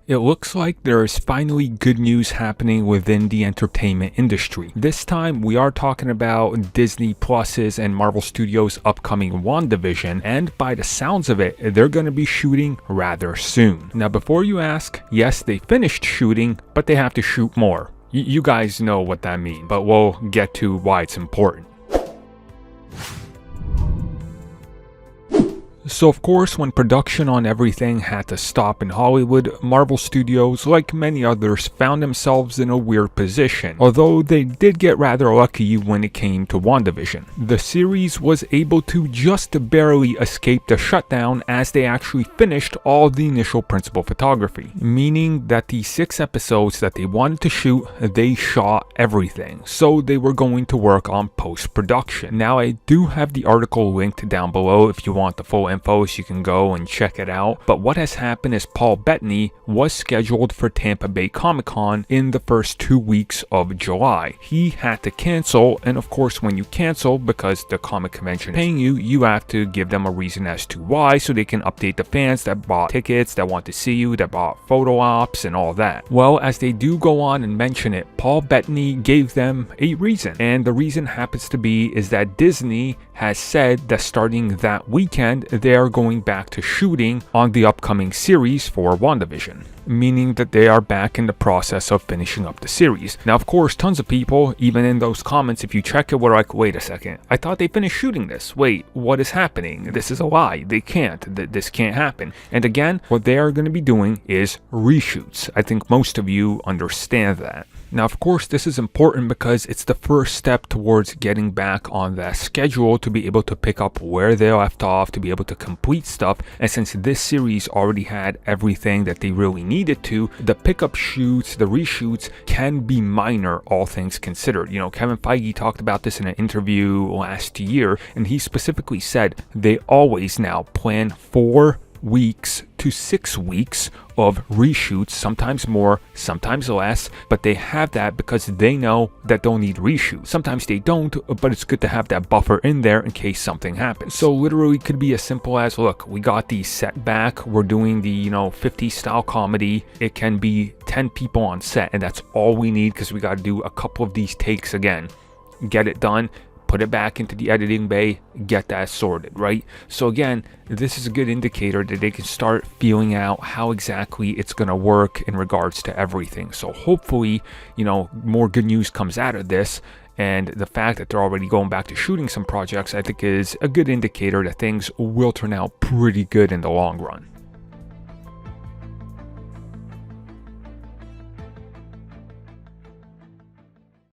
It looks like there is finally good news happening within the entertainment industry. This time we are talking about Disney Plus's and Marvel Studios' upcoming WandaVision, and by the sounds of it, they're going to be shooting rather soon. Now before you ask, yes, they finished shooting, but they have to shoot more. You guys know what that means, but we'll get to why it's important. So of course, when production on everything had to stop in Hollywood, Marvel Studios, like many others, found themselves in a weird position, although they did get rather lucky when it came to WandaVision. The series was able to just barely escape the shutdown as they actually finished all the initial principal photography, meaning that the 6 episodes that they wanted to shoot, they shot everything, so they were going to work on post-production. Now I do have the article linked down below if you want the full info, so you can go and check it out. But what has happened is Paul Bettany was scheduled for Tampa Bay Comic-Con in the first 2 weeks of July. He had to cancel, and of course when you cancel, because the comic convention is paying you, you have to give them a reason as to why, so they can update the fans that bought tickets, that want to see you, that bought photo ops and all that. Well, as they do go on and mention it, Paul Bettany gave them a reason, and the reason happens to be is that Disney has said that starting that weekend they are going back to shooting on the upcoming series for WandaVision, meaning that they are back in the process of finishing up the series. Now of course, tons of people, even in those comments, if you check it, were like, wait a second, I thought they finished shooting this. Wait, what is happening? This is a lie. They can't. This can't happen. And again, what they are going to be doing is reshoots. I think most of you understand that. Now, of course, this is important because it's the first step towards getting back on that schedule to be able to pick up where they left off, to be able to complete stuff. And since this series already had everything that they really needed to, the pickup shoots, the reshoots can be minor, all things considered. You know, Kevin Feige talked about this in an interview last year, and he specifically said they always now plan 4 weeks to 6 weeks of reshoots, sometimes more, sometimes less, but they have that because they know that they'll need reshoots. Sometimes they don't, but it's good to have that buffer in there in case something happens. So literally it could be as simple as, look, we got the set back, we're doing the 50s style comedy. It can be 10 people on set, and that's all we need because we got to do a couple of these takes again, get it done, put it back into the editing bay, get that sorted, right? So again, this is a good indicator that they can start feeling out how exactly it's going to work in regards to everything. So hopefully, more good news comes out of this. And the fact that they're already going back to shooting some projects, I think is a good indicator that things will turn out pretty good in the long run.